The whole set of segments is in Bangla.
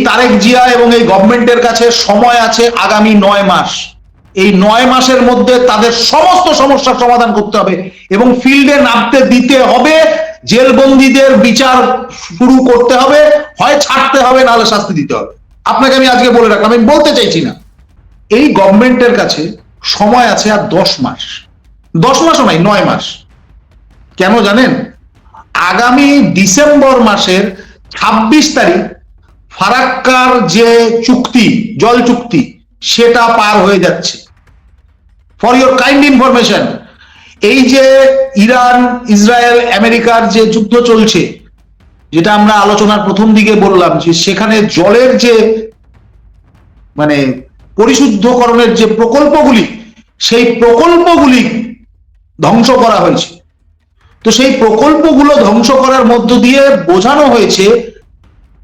তারেক জিয়া এবং এই গভর্নমেন্টের কাছে সময় আছে আগামী 9 মাস। এই 9 মাসের মধ্যে তাদের সমস্ত সমস্যার সমাধান করতে হবে এবং ফিল্ডে নামতে দিতে হবে। জেলবন্দীদের বিচার শুরু করতে হবে, হয় ছাড়তে হবে নাহলে শাস্তি দিতে হবে। আপনাকে আমি আজকে বলে রাখলাম, আমি বলতে চাইছি না। এই গভর্নমেন্টের কাছে সময় আছে আর 10 মাস, 10 মাসও নাই, 9 মাস। কেন জানেন? আগামী ডিসেম্বর মাসের 26 তারিখ ফারাক্কার যে চুক্তি, জল চুক্তি, সেটা পার হয়ে যাচ্ছে। ফর ইউর কাইন্ড ইনফরমেশন, এই যে ইরান, ইসরায়েল, আমেরিকার যে যুদ্ধ চলছে, যেটা আমরা আলোচনার প্রথম দিকে বললাম, যে সেখানে জলের যে মানে পরিশুদ্ধকরণের যে প্রকল্পগুলি, সেই প্রকল্পগুলি ধ্বংস করা হয়েছে। তো সেই প্রকল্পগুলো ধ্বংস করার মধ্য দিয়ে বোঝানো হয়েছে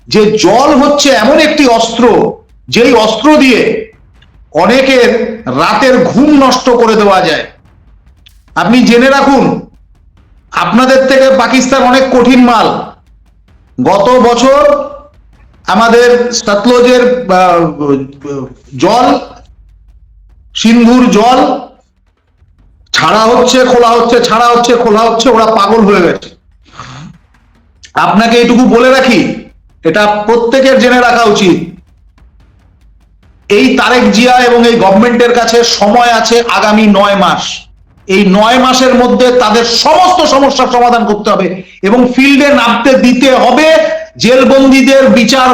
যে জল হচ্ছে এমন একটি অস্ত্র, যেই অস্ত্র দিয়ে অনেকের রাতের ঘুম নষ্ট করে দেওয়া যায়। আপনি জেনে রাখুন, আপনাদের থেকে পাকিস্তান অনেক কঠিন মাল। গত বছর আমাদের সতলজের জল, সিন্ধুর জল ছাড়া হচ্ছে, খোলা হচ্ছে, ছাড়া হচ্ছে, খোলা হচ্ছে, ওরা পাগল হয়ে গেছে। আপনাকে এটুকু বলে রাখি, এটা প্রত্যেকের জেনে রাখা উচিত, এই তারেক জিয়া এবং এই গভর্নমেন্টের কাছে সময় আছে আগামী 9 মাস। এই 9 মাসের মধ্যে তাদের সমস্ত সমস্যার সমাধান করতে হবে এবং ফিল্ডে নামতে দিতে হবে। জেলবন্দীদের বিচার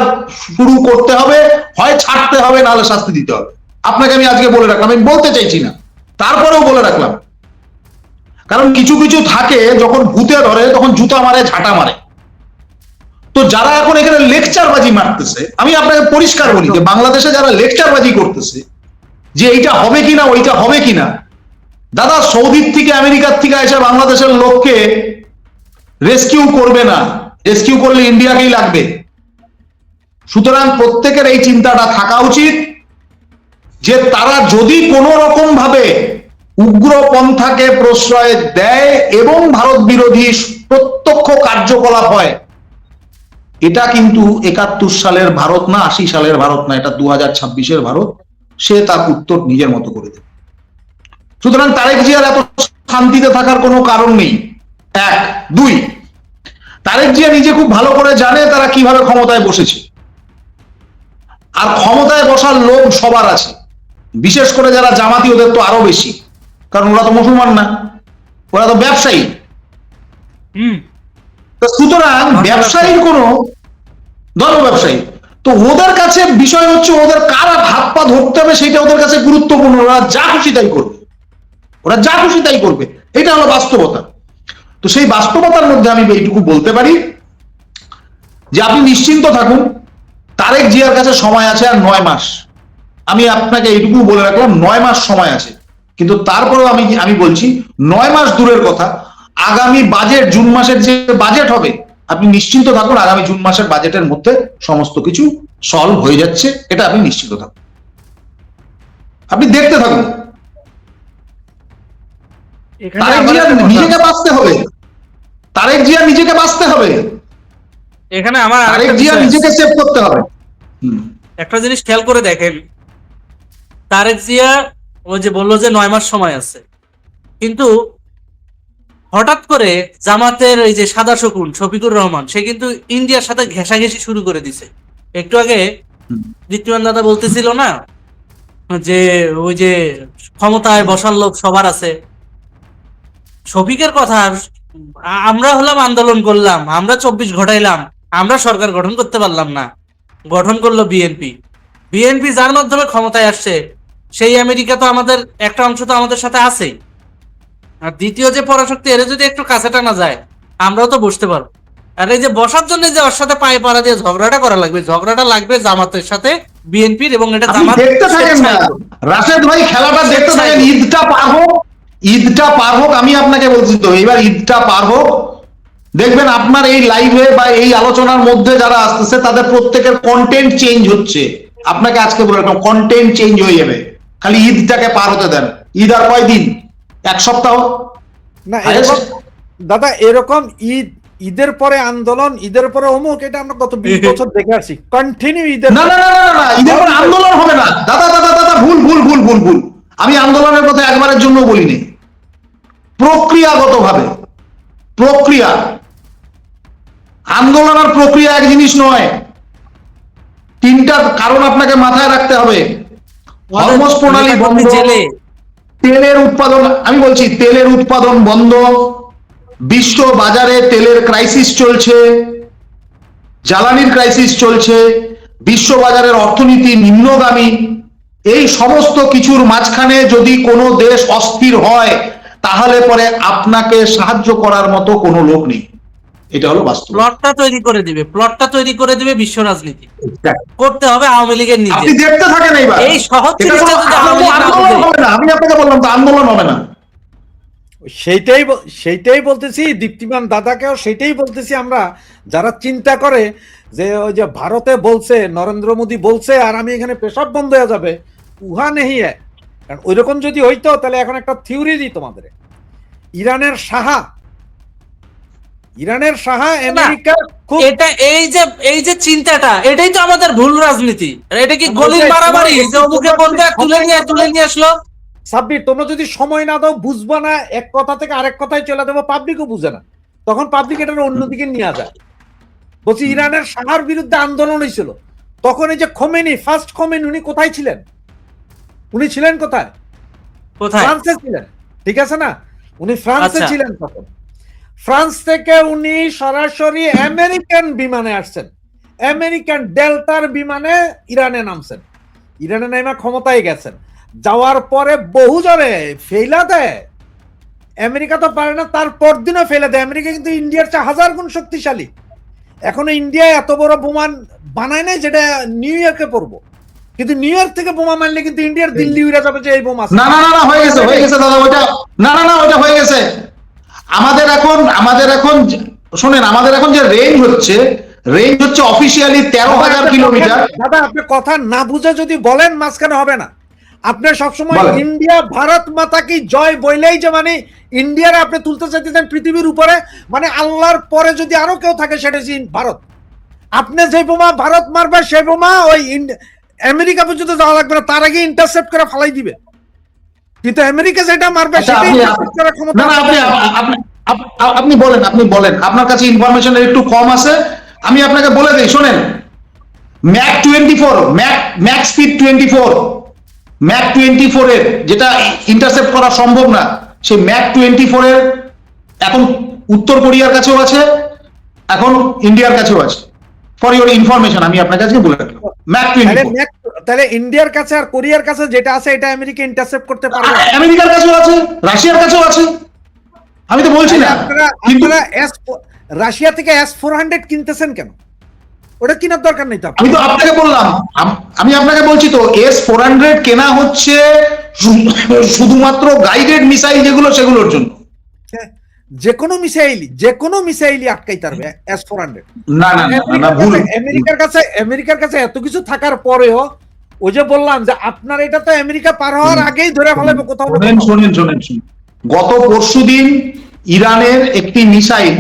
শুরু করতে হবে, হয় ছাড়তে হবে নাহলে শাস্তি দিতে হবে। আপনাকে আমি আজকে বলে রাখলাম, আমি বলতে চাইছি না, তারপরেও বলে রাখলাম। কারণ কিছু কিছু থাকে, যখন ভূতে ধরে তখন জুতা মারে, ঝাঁটা মারে। তো যারা এখন এখানে লেকচারবাজি মারতেছে, আমি আপনাকে পরিষ্কার বলি যে বাংলাদেশে যারা লেকচারবাজি করতেছে যে এইটা হবে কিনা, ওইটা হবে কিনা, দাদা সৌদির থেকে, আমেরিকার থেকে এসে বাংলাদেশের লোককে রেস্কিউ করবে না। রেস্কিউ করলে ইন্ডিয়াকেই লাগবে। সুতরাং প্রত্যেকের এই চিন্তাটা থাকা উচিত যে তারা যদি কোনো রকম ভাবে উগ্রপন্থাকে প্রশ্রয় দেয় এবং ভারত বিরোধী প্রত্যক্ষ কার্যকলাপ হয়, এটা কিন্তু 71 সালের ভারত না, 80 সালের ভারত না, এটা 2026-এর ভারত। সে তার উত্তর নিজের মতো করে দেবে। সুতরাং তারেক জিয়ার এত শান্তিতে থাকার কোনো কারণ নেই। 1, 2, তারেক জিয়া নিজে খুব ভালো করে জানে তারা কিভাবে ক্ষমতায় বসেছে। আর ক্ষমতায় বসার লোভ সবার আছে, বিশেষ করে যারা জামাতি, ওদের তো আরো বেশি, কারণ ওরা তো মুসলমান না, ওরা তো ব্যবসায়ী। সুতরাং ব্যবসায়ীর কোনো ধর্ম ব্যবসায়ী, তো ওদের কাছে বিষয় হচ্ছে ওদের কারা হাত পা ধরতে হবে সেটা ওদের কাছে গুরুত্বপূর্ণ। ওরা যা খুশি তাই করবে, ওরা যা খুশি তাই করবে, এটা হলো বাস্তবতা। তো সেই বাস্তবতার মধ্যে আমি এইটুকু বলতে পারি যে আপনি নিশ্চিন্ত থাকুন, তারেক জিয়ার কাছে সময় আছে আর 9 মাস। আমি আপনাকে এইটুকু বলে রাখলাম, 9 মাস সময় আছে। কিন্তু তারপরেও আমি বলছি, 9 মাস দূরের কথা, আগামী বাজেট, জুন মাসের যে বাজেট হবে, আপনি নিশ্চিন্ত থাকুন আগামী জুন মাসের বাজেটের মধ্যে সমস্ত কিছু সলভ হয়ে যাচ্ছে, এটা আপনি নিশ্চিন্ত থাকুন। আপনি দেখতে থাকুন। তারেক জিয়া নিজেকে বাঁচতে হবে, তারেক জিয়া নিজেকে বাঁচতে হবে, এখানে আমার তারেক জিয়া নিজেকে সেভ করতে হবে। একটা জিনিস খেয়াল করে দেখেন, তারেক জিয়া ও যে বললো যে 9 মাস সময় আছে, কিন্তু হঠাৎ করে জামাতের এই যে সাদা শকুন শফিকুর রহমান, সে কিন্তু ইন্ডিয়ার সাথে ঘেঁষাঘেঁষি শুরু করে দিছে। একটু আগে দীপ্তিমান দাদা বলতেছিল না যে ওই যে ক্ষমতায় বসার লোক সবার আছে। শফিকের কথা, আমরা হলাম আন্দোলন করলাম, আমরা 24 ঘটাইলাম, আমরা সরকার গঠন করতে পারলাম না, গঠন করলো বিএনপি। বিএনপি যার মাধ্যমে ক্ষমতায় আসছে, সেই আমেরিকা তো আমাদের একটা অংশ তো আমাদের সাথে আছেই। আর দ্বিতীয় যে পরাশক্তি, এর যদি একটু কাছে টানা যায়, আমরাও তো বসতে পারবো। আর এই যে বসার জন্য যে ওর সাথে পায়ে পাড়া দিয়ে ঝগড়াটা করা লাগবে, ঝগড়াটা লাগবে জামাতের সাথে বিএনপির, এবং এটা জামাত দেখতে থাকেন না রাশেদ ভাই, খেলাটা দেখতে থাকেন। ঈদটা পার হোক, ঈদটা পার হোক, আমি আপনাকে বলছি তো, এবার ঈদটা পার হোক, দেখবেন আপনার এই লাইভে বা এই আলোচনার মধ্যে যারা আসতেছে তাদের প্রত্যেকের কন্টেন্ট চেঞ্জ হচ্ছে। আপনাকে আজকে বলে রাখলাম, কন্টেন্ট চেঞ্জ হয়ে যাবে, খালি ঈদটাকে পার হতে দেন। ঈদ আর কয়দিন? 1 সপ্তাহ না। দাদা এরকম ঈদ ঈদের পরে আন্দোলন, ঈদের পরে অমুক, এটা আমরা গত 20 বছর দেখে আসছি কন্টিনিউ ঈদের না না না না না, ঈদের পর আন্দোলন হবে না। দাদা দাদা দাদা, ভুল ভুল ভুল ভুল ভুল। আমি আন্দোলনের কথা একবারের জন্য বলিনি। প্রক্রিয়াগতভাবে, প্রক্রিয়া, আন্দোলন আর প্রক্রিয়া এক জিনিস নয়। তিনটা কারণ আপনাকে মাথায় রাখতে হবে। হরমোজ প্রণালী বন্ধ, জেলে তেলের উৎপাদন, আমি বলছি তেলের উৎপাদন বন্ধ, বিশ্ব বাজারে তেলের ক্রাইসিস চলছে, জ্বালানির ক্রাইসিস চলছে, বিশ্ব বাজারের অর্থনীতি নিম্নগামী। এই সমস্ত কিছুর মাঝখানে যদি কোনো দেশ অস্থির হয়, তাহলে পরে আপনাকে সাহায্য করার মতো কোনো লোক নেই। এটা হলো বাস্তব। প্লটটা তৈরি করে দিবে বিশ্ব রাজনীতি করতে হবে আওয়ামী লীগের নিজে। আপনি দেখতে থাকেন এইবার। এই সহজ এটা জিনিসটা কোনো যদি আওয়ামী লীগ না আন্দোলন বুঝে। হবে না। আমি আপনাকে বললাম তো আন্দোলন হবে না। সেইটাই বলতেছি, দীপ্তিমান দাদাকেও সেটাই বলতেছি আমরা, যারা চিন্তা করে যে ওই যে ভারতে বলছে, নরেন্দ্র মোদী বলছে আর আমি এখানে পেশাব বন্ধ হয়ে যাবে, উহা নেই। কারণ ওইরকম যদি হইতো তাহলে এখন একটা থিওরি দিই তোমাদের। ইরানের আমেরিকা খুব এটা এই যে চিন্তাটা, এটাই তো আমাদের ভুল রাজনীতি। এটা কি গলির মারামারি যে অমুকে বলবে তুলে নিয়ে আসলো? সাব্বির, তোমরা যদি সময় না দাও বুঝবা না, এক কথা থেকে আরেক কথায় চলে দেবো, পাবলিকও বুঝে না, তখন পাবলিক এটা অন্যদিকে নিয়ে যায়। বলছি ইরানের শাহর বিরুদ্ধে আন্দোলন হয়েছিল, তখন এই যে খোমেনি, ফার্স্ট খোমেনি, উনি কোথায় ছিলেন? উনি ছিলেন কোথায়? ফ্রান্সে ছিলেন, ঠিক আছে না? উনি ফ্রান্সে ছিলেন তখন। ফ্রান্স থেকে উনি সরাসরি আমেরিকান বিমানে আসছেন, আমেরিকান ডেল্টার বিমানে ইরানে নামছেন। ইরানে নামা ক্ষমতায় গেছেন, যাওয়ার পরে বহু জনে ফেলা দেয়। আমেরিকা তো পারে না, তার পরদিনও ফেলে দেয়। আমেরিকা কিন্তু ইন্ডিয়ার চেয়ে 1000 গুণ শক্তিশালী। এখনো ইন্ডিয়া এত বড় বোমা বানায় নাই যেটা নিউ ইয়র্কে পড়বো, কিন্তু নিউ ইয়র্ক থেকে বোমা মারলে কিন্তু ইন্ডিয়ার দিল্লি উড়ে যাবে যে এই বোমা। না না না, হয়ে গেছে দাদা, ওইটা না না না, ওইটা হয়ে গেছে। আমাদের এখন শোনেন, আমাদের এখন যে রেঞ্জ হচ্ছে অফিসিয়ালি 13,000 কিলোমিটার। দাদা আপনি কথা না বুঝে যদি বলেন মাঝখানে হবে না। আপনি সবসময় ইন্ডিয়া ভারত মাতা কি জয় বইলেই যে মানে ইন্ডিয়ার আপনি তুলতে চাইতেছেন পৃথিবীর উপরে, মানে আল্লাহর পরে যদি আরো কেউ থাকে সেটা হচ্ছে ভারত। আপনি যে বোমা ভারত মারবে সেই বোমা ওই আমেরিকা পর্যন্ত যাওয়া লাগবে না, তার আগে ইন্টারসেপ্ট করে ফালাই দিবে। কিন্তু আমেরিকা যেটা মারবে সেটা ইন্টারসেপ্ট করার ক্ষমতা। আপনি বলেন আপনার কাছে ইনফরমেশন একটু কম আছে, আমি আপনাকে বলে দিই শোনেন। ম্যাক 24, ম্যাক স্পিড 24, ম্যাক 24 এর যেটা ইন্টারসেপ্ট করা সম্ভব না, সেই ম্যাক 24 এর এখন উত্তর কোরিয়ার কাছেও আছে, এখন ইন্ডিয়ার কাছেও আছে। ফর ইওর ইনফরমেশন আমি আপনার কাছে বলে রাখলাম। ম্যাক 24 তাহলে ইন্ডিয়ার কাছে আর কোরিয়ার কাছে যেটা আছে এটা আমেরিকা ইন্টারসেপ্ট করতে পারবে। আমেরিকার কাছেও আছে, রাশিয়ার কাছেও আছে, আমি তো বলছি না। আপনারা রাশিয়া থেকে S-400 কিনতেছেন কেন? ওটা কেনার দরকার নেই তো। আমি তো আপনাকে বললাম, আমি আপনাকে বলছি তো, S-400 কেনা হচ্ছে শুধুমাত্র গাইডেড মিসাইল যেগুলো, সেগুলোর জন্য। যে কোনো মিসাইলই আটকাইতে পারবে S-400। না না না, ভুল। আমেরিকার কাছে এত কিছু থাকার পরেও ওই যে বললাম যে আপনার এটা তো আমেরিকা পার হওয়ার আগেই ধরে ফেলাবে কোথাও। শোনেন, গত পরশুদিন ইরানের একটি মিসাইল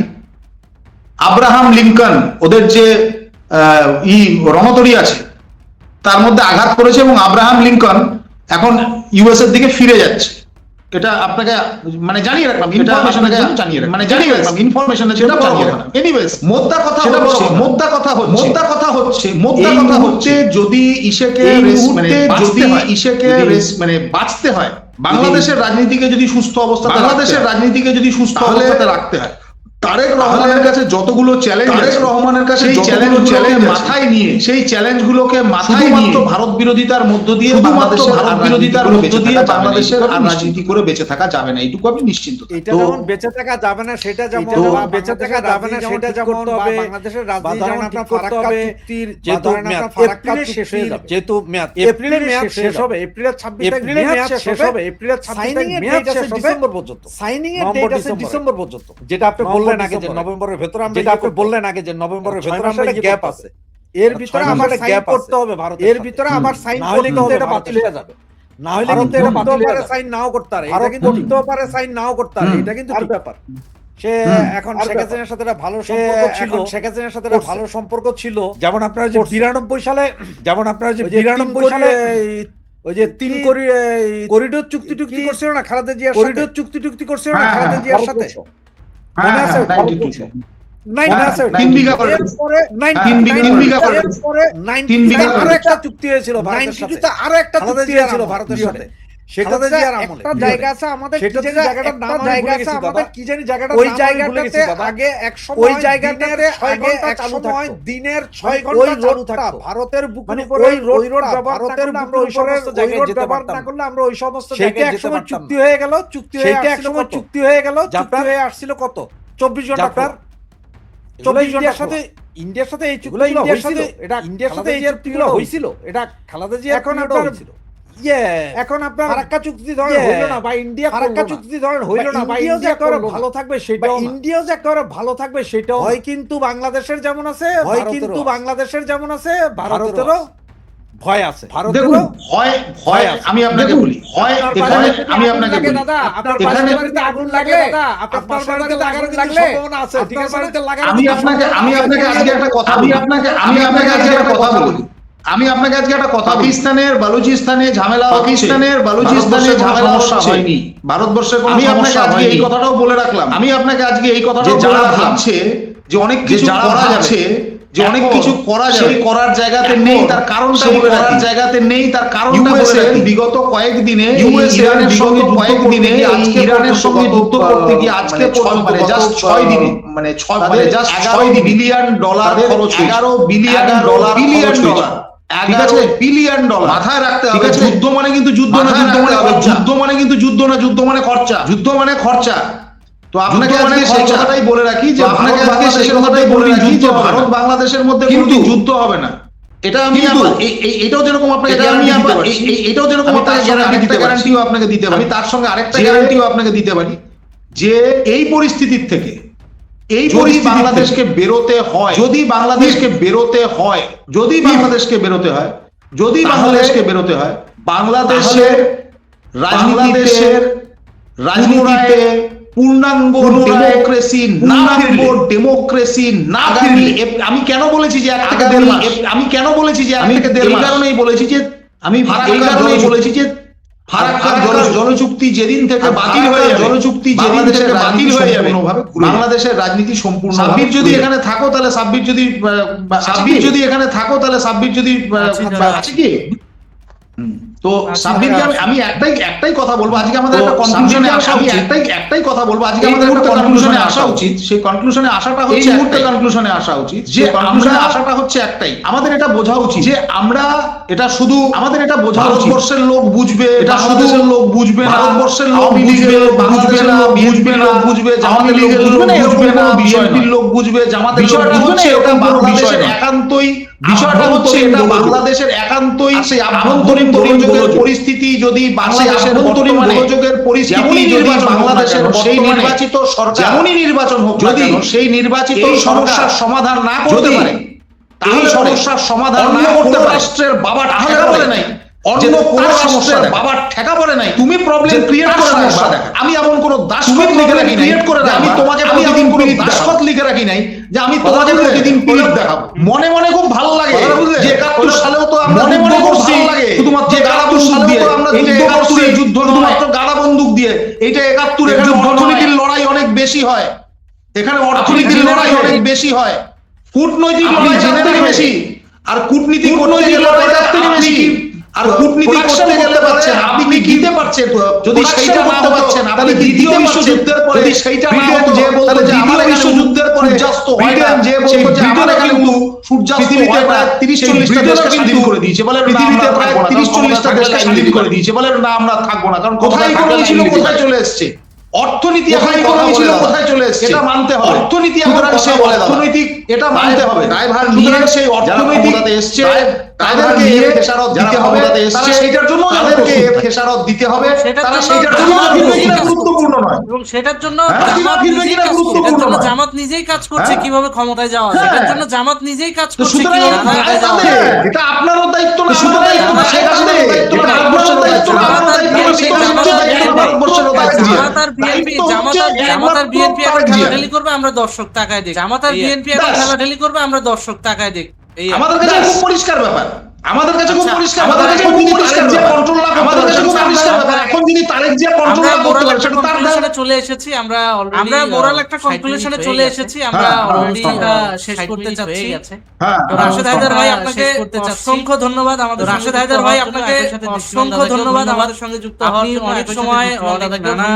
আব্রাহাম লিঙ্কন, ওদের যে রণতরী আছে তার মধ্যে আঘাত করেছে, এবং আব্রাহাম লিঙ্কন এখন ইউএস এর দিকে ফিরে যাচ্ছে। এটা আপনাকে মানে জানিয়ে রাখলাম, ইনফরমেশন এনিওয়েজ, মোদ্দা কথা হচ্ছে যদি ইসেকে বাঁচতে হয়, বাংলাদেশের রাজনীতিকে যদি সুস্থ অবস্থাতে রাখতে হয়, তারেক রহমানের কাছে যতগুলো চ্যালেঞ্জ, সেই চ্যালেঞ্জগুলোকে মাথায় নিয়ে ভারত বিরোধিতার মধ্য দিয়ে বাংলাদেশের আর রাজনীতি করে বেঁচে থাকা যাবে না, এইটুকু আপনি নিশ্চিন্ত। এটা যেমন বেঁচে থাকা যাবে না সেটা যেমন বেঁচে থাকা যাবে না সেটা যেমন বাংলাদেশের রাজনীতি যেমন আপনার ফারাক্কা চুক্তির এপ্রিলে শেষ হয়ে যাবে, যেহেতু এপ্রিলের মেয়াদ শেষ হবে, এপ্রিলের 26 তারিখ মেয়াদ শেষ হবে, এপ্রিলের 26 তারিখ মেয়াদ শেষ হবে ডিসেম্বর পর্যন্ত, সাইনিং এর ডেট আছে ডিসেম্বর পর্যন্ত, যেটা আপনি বললেন আগে যে নভেম্বরের ভেতরে আমরা, যেটা আপনি বললেন আগে যে নভেম্বরের ভেতরে আমরা গ্যাপ আছে, এর ভিতরে আবার গ্যাপ করতে হবে ভারত, এর ভিতরে আবার সাইন করতে হবে, এটা বাতিল হয়ে যাবে। না হলে কিন্তু এটা বাতিল হয়ে যাবে, সাইন নাও করতে পারে, এটা কিন্তু করতেও পারে, সাইন নাও করতে পারে, এটা কিন্তু আর ব্যাপার। সে এখন শেখ হাসিনার সাথে একটা ভালো সম্পর্ক ছিল, শেখ হাসিনার সাথে একটা ভালো সম্পর্ক ছিল, যেমন আপনার যে 92 সালে, যেমন আপনার যে 92 সালে ওই যে 3 করিডোর চুক্তি করছিল না খালেদা জিয়ার সাথে, করিডোর চুক্তি করছিল না খালেদা জিয়ার সাথে, মনে আছে? 3 বিঘা করে আরেকটা চুক্তি হয়েছিল ভারতের সাথে, আরেকটা চুক্তি হয়েছিল ভারতের সাথে। সেটা একটা জায়গা আছে আমাদের, সেটা জায়গাটার নাম জায়গা আছে আমাদের, কি জানি জায়গাটা, ওই জায়গাটাতে আগে এক সময়, ওই জায়গাটাতে আগে এক সময় দিনের 6 ঘন্টা চালু থাকতো ভারতের বুকের উপরে, ওই রোড ভারতের আমরা ওই সমস্ত জায়গায় যেতে পারতাম না, করলে আমরা ওই সমস্ত জায়গায় যেতে পারতাম। চুক্তি হয়ে গেল, চুক্তি হয়ে একসময় চুক্তি হয়ে গেল, চুক্তি হয়ে আসছিল কত 24 ঘন্টা পর, 24 ঘন্টার সাথে ইন্ডিয়ার সাথে এই চুক্তিগুলো হয়েছিল, এটা ইন্ডিয়ার সাথে এই চুক্তিগুলো হয়েছিল, এটা খালেদা জিয়া এখন হয়েছিল। এখন আপনার ফারাক্কা চুক্তি ধরেন হইল না, বা ইন্ডিয়া ফারাক্কা চুক্তি ধরেন হইল না, বা ইন্ডিয়া করে ভালো থাকবে সেটাও, ইন্ডিয়াও যে করে ভালো থাকবে সেটাও হয়, কিন্তু বাংলাদেশের যেমন আছে, হয় কিন্তু বাংলাদেশের যেমন আছে ভারতেরও ভয় আছে, দেখুন ভয় আমি আপনাকে বলি, ভয় এখানে আমি আপনাকে বলি, দাদা আপনার বাড়িতে আগুন লাগলে, দাদা আপনার বাড়িতে আগুন লাগলে সম্ভাবনা আছে, ঠিক আছে আমি আপনাকে আজকে একটা কথা, আমি আপনাকে আজকে একটা কথা বলি, আমি আপনাকে আজকে একটা কথা, পাকিস্তানের বালুচিস্তানে ঝামেলা, পাকিস্তানের বালুচিস্তানে ঝামেলা হয়নি, ভারতবর্ষের কোনো সমস্যা হয়নি, এই কথাটাও বলে রাখলাম। আমি আপনাকে আজকে এই কথাটাও যারা ভাবছে যে অনেক কিছু করা যাচ্ছে, যে অনেক কিছু করা যায়, করার জায়গাতে নেই, তার কারণটা বলে রাখি, জায়গাতে নেই তার কারণটা বলে রাখি। বিগত কয়েকদিনে ইরানের সঙ্গে কয়েকদিনে ইরানের সঙ্গে যুদ্ধ করতে গিয়ে আজকে মানে জাস্ট 6 দিনে, মানে 6 বিলিয়ন ডলার খরচ, 11 বিলিয়ন ডলার, 11 বিলিয়ন ডলার মাথায় রাখতে হবে। যুদ্ধ মানে কিন্তু যুদ্ধ না, যুদ্ধ মানে যুদ্ধ মানে কিন্তু যুদ্ধ না, যুদ্ধ মানে খরচা, যুদ্ধ মানে খরচা। তো আপনাকে আজকে সেই কথাটাই বলে রাখি, যে আপনাকে আজকে সেই কথাটাই বলে রাখি যে ভারত বাংলাদেশের মধ্যে কিন্তু যুদ্ধ হবে না। এটা আমি এটাও যেরকম আপনাকে এটাও যেরকম আপনাকে গ্যারান্টিও আপনাকে দিতে পারি, তার সঙ্গে আরেকটা গ্যারান্টিও আপনাকে দিতে পারি যে এই পরিস্থিতির থেকে, এই যদি বাংলাদেশকে বেরোতে হয়, যদি বাংলাদেশকে বেরোতে হয়, যদি বাংলাদেশকে বেরোতে হয়, যদি বাংলাদেশকে বেরোতে হয়, বাংলাদেশের রাজনীতিতে পূর্ণাঙ্গ ডেমোক্রেসি না ফিরলে, আমি কেন বলেছি যে 1 থেকে 1.5 মাস, আমি কেন বলেছি যে 1 থেকে 1.5 মাস, এই কারণেই বলেছি যে আমি এই কারণেই বলেছি যে ফারাক্কার জলচুক্তি যেদিন থেকে বাতিল হয়ে যাবে, জলচুক্তি যেদিন থেকে বাতিল হয়ে যাবে, বাংলাদেশের রাজনীতি সম্পূর্ণ, সাব্বির যদি এখানে থাকো তাহলে সাব্বির যদি এখানে থাকো তাহলে সাব্বির যদি আছে কি, তো সাব্বিরকে আমি একটাই কথা বলবো, আজকে আমাদের একটা কনক্লুশনে আসা উচিত, একটাই কথা বলবো, আজকে আমাদের একটা কনক্লুশনে আসা উচিত, সেই কনক্লুশনে আসাটা হচ্ছে, এই মুহূর্তে কনক্লুশনে আসা উচিত, যে কনক্লুশনে আসাটা হচ্ছে একটাই, আমাদের এটা বোঝা উচিত যে আমরা এটা শুধু, আমাদের এটা বোঝা উচিত, ভারতবর্ষের লোক বুঝবে, এটা বাংলাদেশের লোক বুঝবে না, ভারতবর্ষের লোক বুঝবে, বাংলাদেশের লোক বুঝবে না, বুঝবে জামাতের লোক বুঝবে না, বিএনপির লোক বুঝবে, জামাতের লোক বুঝবে, এটা বাংলাদেশের একান্তই বিষয়টা হচ্ছে, এটা বাংলাদেশের একান্তই আভ্যন্তরীণ গোলযোগের পরিস্থিতি, যদি বাংলাদেশের আভ্যন্তরীণ গোলযোগের পরিস্থিতি, যদি বাংলাদেশের সেই নির্বাচিত সরকার যেমনই নির্বাচন হোক, যদি সেই নির্বাচিত সমস্যার সমাধান না করতে পারে, এই সমস্যার সমাধান না করতে পারে, রাষ্ট্রের বাবা ঠেকা পড়ে নাই, অন্য কোন সমস্যার বাবার ঠেকা পড়ে নাই, তুমি প্রবলেম ক্রিয়েট করে সমস্যা দেখা, আমি এমন কোন দাসখত লিখে রাখি নাই, আমি তোমাকে প্রতিদিন কোন দাসখত লিখে রাখি নাই যে আমি তোমাকে প্রতিদিন পিরিত দেখাবো। মনে মনে খুব ভালো লাগে যে 71 সালেও তো আমরা মনে মনে করছি শুধুমাত্র গাড়া বন্দুক দিয়ে, আমরা 71 এর যুদ্ধ শুধুমাত্র গাড়া বন্দুক দিয়ে, এটা 71 এর যুদ্ধ, অর্থনীতির লড়াই অনেক বেশি হয়, এখানে অর্থনীতির লড়াই অনেক বেশি হয়, কূটনৈতিক লড়াই জেনে থেকে বেশি, আর কূটনীতি করতে গেলে লড়াই তার থেকে বেশি, আর কূটনীতি করতে গেলে পাচ্ছেন আপনি কি দিতে পারছেন, যদি সেইটা করতে পারছেন আপনি দ্বিতীয় বিশ্বযুদ্ধের পরে, যদি সেইটা না হতো যে বলতো যে দ্বিতীয় বিশ্বযুদ্ধের পরে সূর্যাস্ত হয় না, যে বলতো যে আমাদের কিন্তু সূর্যাস্ত হয় প্রায় 30-40টা দেশকে স্বাধীন করে দিয়েছে, বলে পৃথিবীতে প্রায় 30-40টা দেশকে স্বাধীন করে দিয়েছে, বলে না আমরা থাকবো না, কারণ কোথায় ইকোনমি ছিল, কোথায় চলে এসেছে অর্থনীতি, এখন ইকোনমি ছিল কোথায় চলে এসেছে, এটা মানতে হবে, অর্থনীতি এখন সেই অর্থনৈতিক, এটা মানতে হবে, ড্রাইভার নিয়ে সেই অর্থনৈতিকতে এসেছে, তাদেরকে খেসারত দিতে হবে, তারা সেইটার জন্য তাদেরকে খেসারত দিতে হবে, তারা সেইটার জন্য গুরুত্বপূর্ণ নয়, এবং সেটার জন্য জামাত নিজেই কাজ করছে কিভাবে ক্ষমতায় যাওয়া যায়, এটার জন্য জামাত নিজেই কাজ করছে কিভাবে ক্ষমতায় যাওয়া যায়, এটা আপনারও দায়িত্ব না, আমাদের দায়িত্ব না, শেখ হাসিনার দায়িত্ব না, আপনারও দায়িত্ব না, আমারও দায়িত্ব না, শেখ হাসিনার দায়িত্ব না, ভারতবর্ষের দায়িত্ব, জামাত আর বিএনপি জামাত আর বিএনপি এখন তারেক জিয়া। ঠেলাঠেলি করবে, আমরা দর্শক তাকায় দেখি। জামাত আর বিএনপি এখন ব্যাস। ঠেলাঠেলি করবে, আমরা দর্শক তাকায় দেখি। এই আমাদের কাছে খুব পরিষ্কার ব্যাপার, আমাদের কাছে খুব আচ্ছা, পরিষ্কার, আমাদের কাছে খুব পরিষ্কার ব্যাপার। কন্ট্রোল না, আমাদের কাছে খুব পরিষ্কার ব্যাপার। এখন যদি তারেক জিয়া কন্ট্রোল আমরা না করতে মোরাল পারে একটা সেটা তার কনক্লুশনে চলে এসেছি, আমরা মোরাল একটা কনক্লুশনে চলে এসেছি, আমরা হ্যাঁ, অলরেডি হ্যাঁ, শেষ করতে চাচ্ছি। হ্যাঁ, তো রাশেদ হায়দার ভাই আপনাকে শেষ করতে চাচ্ছি। অসংখ্য ধন্যবাদ। আমাদের রাশেদ হায়দার ভাই আপনাকে অসংখ্য ধন্যবাদ আমাদের সঙ্গে যুক্ত হওয়ার জন্য। অনেক সময় অনেক নানা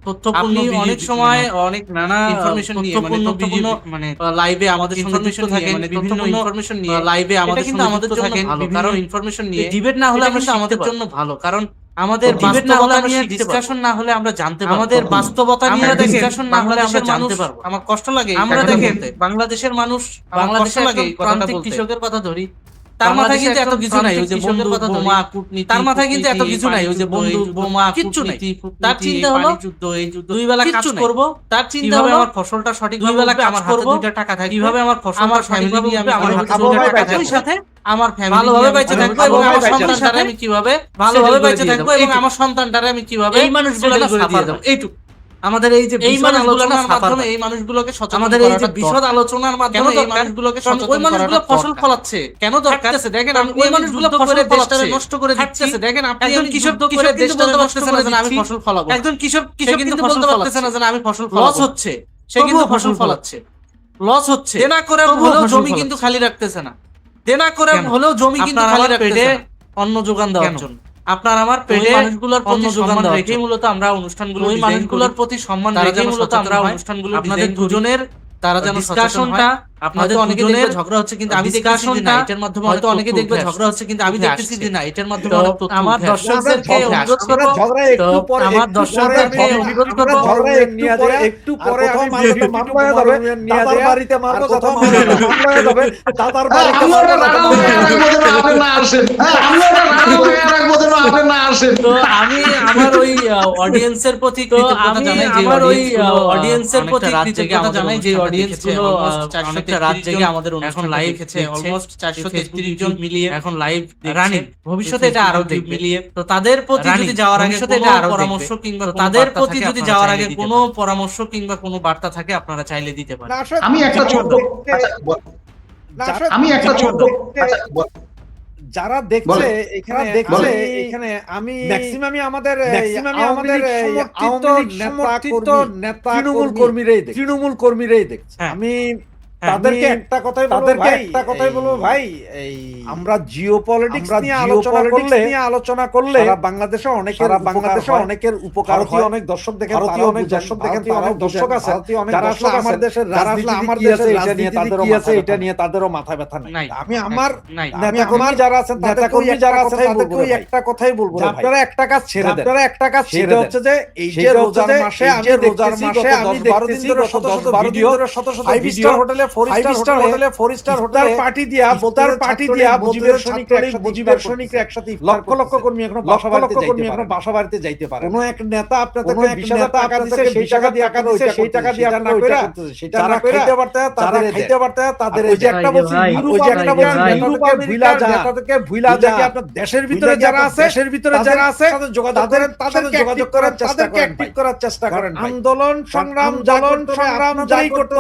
তথ্যপূর্ণ অনেক সময় অনেক নানা ইনফরমেশন নিয়ে তথ্যপূর্ণ মানে লাইভে আমাদের সঙ্গে যুক্ত থাকেন, বিভিন্ন ইনফরমেশন নিয়ে লাইভে আমাদের কিন্তু আমাদের জন্য ভালো, কারণ ইনফরমেশন নিয়ে ডিবেট না হলে আমরা আমাদের জন্য ভালো, কারণ আমাদের ডিবেট না হলে আমরা ডিসকাশন না হলে আমরা জানতে পারবো, আমাদের বাস্তবতা নিয়ে ডিসকাশন না হলে আমরা জানতে পারবো। আমার কষ্ট লাগে, আমরা দেখেন বাংলাদেশের মানুষ, বাংলাদেশের লাগে প্রান্তিক কৃষকের কথা ধরি, তার মাথায় কিন্তু এত কিছু নাই, ওই যে বন্ধু বোমা কূটনীতি, তার মাথায় কিন্তু এত কিছু নাই, ওই যে বন্ধু বোমা কিচ্ছু নাই। তার চিন্তা হলো যুদ্ধ, এই যুদ্ধ দুই বেলা কাজ করব, তার চিন্তা হলো আমার ফসলটা সঠিক দুই বেলা কাজ করব, দুইটা টাকা থাকবে, কিভাবে আমার ফসল আমার ফ্যামিলি নিয়ে আমি আমার হাতে দুইটা টাকা থাকবে, ওই সাথে আমার ফ্যামিলি ভালোভাবে বেঁচে থাকবো এবং আমার সন্তানটারে আমি কিভাবে ভালোভাবে বেঁচে থাকবো এবং আমার সন্তানটারে আমি কিভাবে এই মানুষগুলো সাফার দেব। এইটুকু আমাদের এই যে বিশদ আলোচনার মাধ্যমে এই মানুষগুলোকে সচেতন, আমাদের এই যে বিশদ আলোচনার মাধ্যমে এই মানুষগুলোকে সচেতন, ওই মানুষগুলো ফসল ফলাচ্ছে কেন দরকার আছে দেখেন, আমি ওই মানুষগুলো ফসল দেশটারে নষ্ট করে দিচ্ছে দেখেন। আপনি একজন কৃষক করে দেশটারে নষ্ট করে দিচ্ছেন, আমি ফসল ফলাবো, একজন কৃষক কিন্তু বলতে পারতেছে না যে আমি ফসল ফলাবো, লস হচ্ছে, সে কিন্তু ফসল ফলাচ্ছে, লস হচ্ছে, দেনা করে হলেও জমি কিন্তু খালি রাখতেছে না, দেনা করে হলেও জমি কিন্তু খালি রাখতেছে না অন্ন যোগান দেওয়ার জন্য। আপনার আমার পেটে মানুষগুলোর অন্ন যোগান রেখেই মূলত আমরা অনুষ্ঠানগুলো, ওই মানুষগুলোর প্রতি সম্মান রেখেই মূলত আমরা অনুষ্ঠানগুলো আপনাদের দুজনের তারা যেন ডিসকাশনটা, আপনাদের অনেকে দেখবে ঝগড়া হচ্ছে কিন্তু আমি দেখতেছি না, এটার মাধ্যমে হয়তো অনেকে দেখবে ঝগড়া হচ্ছে কিন্তু আমি দেখতেছি না, এটার মাধ্যমে অনেক তথ্য আমার দর্শকদেরকে অনুরোধ করব, আমার দর্শকদেরকে অনুরোধ করব একটু পরে আমি মামলা যাবে দাদার বাড়িতে মারবো, যত মামলা যাবে দাদার বাড়িতে আমরা ওটা রাখা হয়ে রাখবো যেন আপনি না আসেন। হ্যাঁ, আমরা ওটা রাখা হয়ে রাখবো যেন আপনি না আসেন। তো আমি আমার ওই অডিয়েন্সের প্রতি কৃতজ্ঞতা জানাই, যে আমার ওই অডিয়েন্সের প্রতি কৃতজ্ঞতা জানাই, যে অডিয়েন্স গুলো অনেকটা রাত জেগে আমাদের এখন লাইভ দেখছে, অলমোস্ট 433 জন মিলিয়ে এখন লাইভ রানিং, ভবিষ্যতে এটা আরো দেখবে মিলিয়ে। তো তাদের প্রতি যদি যাওয়ার আগে কোনো পরামর্শ কিংবা তাদের প্রতি যদি যাওয়ার আগে কোনো পরামর্শ কিংবা কোনো বার্তা থাকে আপনারা চাইলে দিতে পারেন। আমি একটা ছোট্ট আমি একটা ছোট্ট যারা দেখছে এখানে আমি ম্যাক্সিমামই আমাদের সমর্থিত নেতা তৃণমূল কর্মীরাই দেখছে। আমি তাদেরকে একটা কথাই বলবো ভাই, এই আমরা জিওপলিটিক্স নিয়ে আলোচনা করলে বাংলাদেশে অনেকের উপকার হয়। অনেক দর্শক দেখেন, অনেক দর্শক আছে যারা আসলে আমার দেশের এটা নিয়ে তাদেরও মাথা ব্যথা নাই। আমি আমার নেতাকর্মী যারা আছেন তাদেরকে একটা কথাই বলবো, আপনারা একটা কাজ ছেড়ে দেন, সেটা হচ্ছে যে এই যে রোজার মাসে আমি দেখতেছি 10-12 দিন ধরে শত শত ভিডিও হোটেলে 4 স্টার হোটেলে পার্টি দিয়া মুজিবের সৈনিকরা একসাথে লক্ষ লক্ষ কর্মী এখনো বাসা বাড়িতে যাইতে পারে। কোন এক নেতা আপনাদেরকে 20,000 টাকা দিছে, সেই টাকা দিয়ে সেই টাকা দিয়ে আপনারা ওইটা সেটা না করে খাইতে পারতে তাদের ওই যে একটা বলছি নেতাদেরকে ভুলা যায় আপনার দেশের ভিতরে যারা আছে তাদেরকে যোগাযোগ করার চেষ্টা করেন। আন্দোলন সংগ্রাম যাই করতে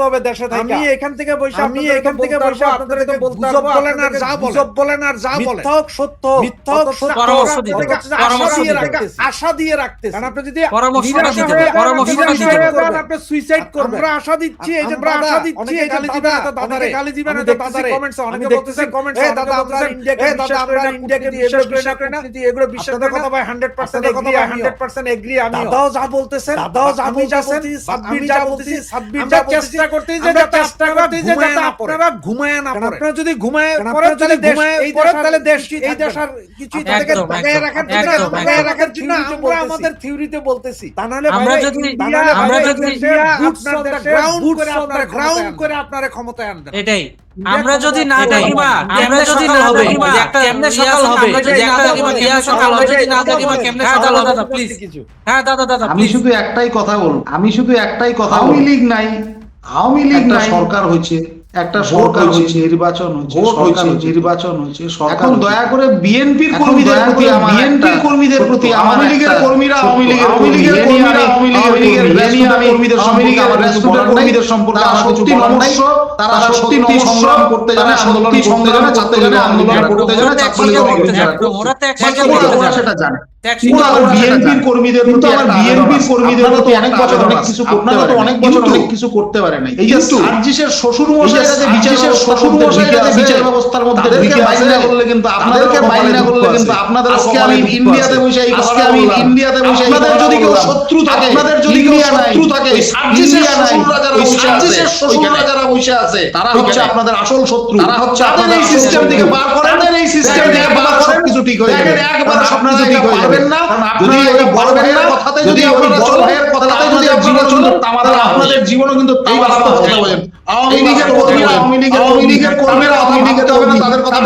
হবে দেশে থেকে। আমি এখান থেকে বসে আপনাদেরকে বলতে পারবো, বলেন আর যা বলেন মিথ্যক সত্য আশা দিয়ে রাখতে, কারণ আপনি যদি আপনি সুইসাইড করবেন, আমরা আশা দিচ্ছি এই যে গালি দিবেন অনেকে বলতেছেন কমেন্টস দাদা আমরা ইন্ডিয়াকে বিশ্বাস করি না, এগুলো বিশ্বাস করেন কথা ভাই 100% এগ্রি। আমি দাদাও যা বলতেছেন, আপনি যা বলতেছি সাব্বির যা চেষ্টা করতেই যে আপনারা ঘুমায় না পড়ে, আপনারা যদি ঘুমায় পড়ে তাহলে দেশ এই দেশ আর কিছু থেকে বাগায় রাখার জন্য আমরা আমাদের থিওরিতে বলতেছি, তা নাহলে আমরা যদি গ্রাউন্ড করে আপনারা ক্ষমতায় আনবেন। এটাই আমরা যদি না দেখি আমরা যদি না হবে একটা কেমনে সকাল হবে, আমরা যদি একটা দিয়া সকাল হবে যদি না দেখি কেমনে সকাল হবে দাদা প্লিজ। হ্যাঁ দাদা আমি শুধু একটাই কথা বলবো, আওয়ামী লীগ নাই, সরকার হয়েছে, একটা সরকার হচ্ছে, নির্বাচন হচ্ছে, ভোট হচ্ছে, নির্বাচন হচ্ছে, এখন দয়া করে বিএনপির কর্মীদের প্রতি, বিএনপির কর্মীদের প্রতি, আওয়ামী লীগের কর্মীরা আওয়ামী লীগের কর্মীদের কর্মীদের সম্পর্কে, আমার রেস্টুরেন্টের কর্মীদের সম্পর্কে আমার কিছু বলার নাই। তারা সত্যি সংগ্রাম করতে জানে, আন্দোলন করতে জানে, করতে জানে, আন্দোলন করতে জানে, ওরা তো একসাথে ওরা সেটা জানে। কিন্তু আমার বিএনপির কর্মীদের প্রতি, আমার বিএনপির কর্মীদের প্রতি অনেক বছর অনেক কিছু করতে পারে, অনেক বছর অনেক কিছু করতে পারে নাই। এই যে সার্জিসের শ্বশুর মশাইরা যে বিচার ব্যবস্থার মধ্যে তাদেরকে বাইরে না করলে কিন্তু আপনাদেরকে বাইরে না করলে কিন্তু আপনাদের, আজকে আমি ইন্ডিয়াতে বসে, আজকে আমি ইন্ডিয়াতে বসে, আপনাদের যদি কেউ শত্রু থাকে, আপনাদের যদি কেউ শত্রু থাকে, সার্জিসের শ্বশুররা যারা বসে আছে, শ্বশুররা যারা বসে আছে, তারা হচ্ছে আপনাদের আসল শত্রু। তারা হচ্ছে আপনাদের এই সিস্টেম থেকে বার করেন, এই সিস্টেম থেকে বার করেন, সবকিছু ঠিক হয়ে যাবে। একবার সবকিছু ঠিক হয়ে যাবে না। যদি ওই বড় ভাইয়ের কথাতে, যদি আপনারা বড় ভাইয়ের কথাতে যদি আপনারা চলেন, তাহলে আপনাদের জীবনও কিন্তু এই বাস্তব হতে হবে। আওয়ামী লীগের কর্মীরা, আওয়ামী লীগের কর্মীরা, আওয়ামী লীগের হবে না, তাদের কথা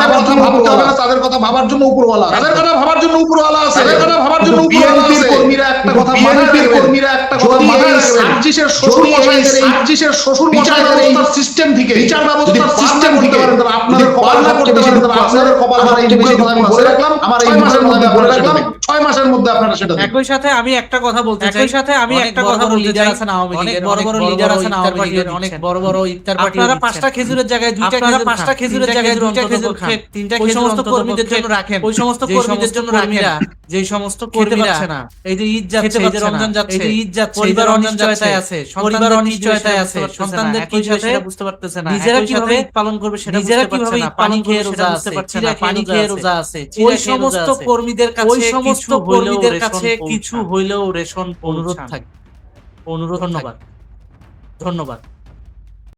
ভাবতে হবে না, তাদের কথা ভাবার জন্য উপরওয়ালা, তাদের কথা ভাবার জন্য উপরওয়ালা আছে, তাদের কথা ভাবার জন্য উপরওয়ালা আছে। কর্মীরা একটা কথা, বিএনপির কর্মীরা একটা কথা মাথায় রাখবেন, সার্জিসের শ্বশুর মশাইদের, সার্জিসের শ্বশুর মশাইদের এই সিস্টেম থেকে, বিচার ব্যবস্থার সিস্টেম থেকে আপনাদের কপাল না করতে পারেন, আপনাদের কপাল ভালো। এই বেশি কথা আমি বলে রাখলাম, আমার এই মাসের মধ্যে বলে রাখলাম, 6 মাসের মধ্যে আপনারা সেটা দেখবেন। একই সাথে আমি একটা কথা বলতে চাই, একই সাথে আমি একটা কথা বলতে চাই, অনেক বড় বড় লিডার আছেন আওয়ামী লীগের, অনেক বড় বড় ইফতার পার্টি, আপনারা 5টা খেজুরের জায়গায় 2টা খেজুর, 5টা খেজুরের জায়গায় 2টা খেজুর খান, 3টা খেজুর সমস্ত কর্মীদের জন্য রাখেন, ওই সমস্ত কর্মীদের জন্য রাখেন যেই সমস্ত কর্মীরা এই যে ঈদ যাচ্ছে, এই যে রমজান যাচ্ছে, এই যে ঈদ যাচ্ছে, পরিবার অনিশ্চয়তায় আছে, পরিবার অনিশ্চয়তায় আছে, সন্তানদের কি সেটা বুঝতে পারতেছে না, নিজেরা কিভাবে পালন করবে সেটা নিজেরা কিভাবে পানি খেয়ে রোজা আছে, পানি খেয়ে রোজা আছে, ওই সমস্ত কর্মীদের কাছে, ওই সমস্ত কর্মীদের কাছে কিছু হইলেও রেশন অনুরোধ থাকে, অনুরোধ। ধন্যবাদ।